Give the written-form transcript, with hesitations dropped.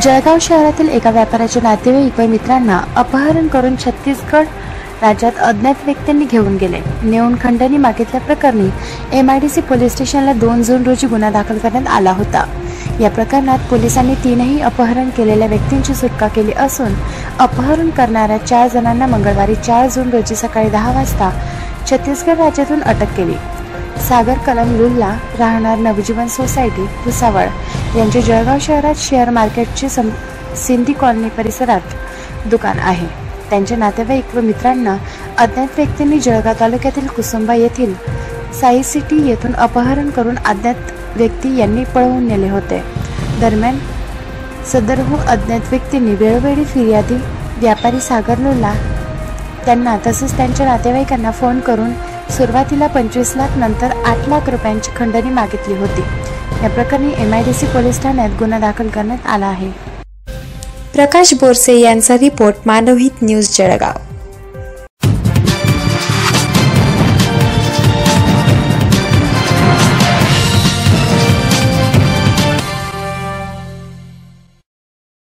जळगाव शहरातील एका व्यापाऱ्याच्या नातेवाईक व मित्रांना अपहरण करून छत्तीसगड राज्यात अज्ञात व्यक्तींनी घेऊन गेले. नेऊन खंडणी मागितल्या प्रकरणी MIDC पोलीस स्टेशनला 2 जून रोजी गुन्हा दाखल करण्यात आला होता. या प्रकरणात पोलिसांनी 3 अपहरण केलेल्या व्यक्तींची सुटका केली असून अपहरण करणाऱ्या 4 जणांना मंगळवारी 4 जून रोजी सकाळी 10 वाजता छत्तीसगड राज्यातून अटक केली. सागर कलम लुल्ला, राहणार नवजीवन सोसायटी भुसावळ यांचे जळगाव शहरात शेअर मार्केटची सिंधी कॉलनी परिसरात दुकान आहे. त्यांच्या नातेवाईक व मित्रांना अज्ञात व्यक्तींनी जळगाव तालुक्यातील कुसुंबा येथील साई सिटी येथून अपहरण करून अज्ञात व्यक्ती यांनी पळवून नेले होते. दरम्यान सदरहू अज्ञात व्यक्तींनी वेळोवेळी फिर्यादी व्यापारी सागर लुल्ला त्यांना तसेच त्यांच्या नातेवाईकांना फोन करून सुरुवातीला 25 लाख नंतर 8 लाख रुपयांची खंडणी मागितली होती. या प्रकरणी MIDC पोलीस ठाण्यात गुन्हा दाखल करण्यात आला आहे. प्रकाश बोरसे यांचा रिपोर्ट, मानवहित न्यूज, जळगाव.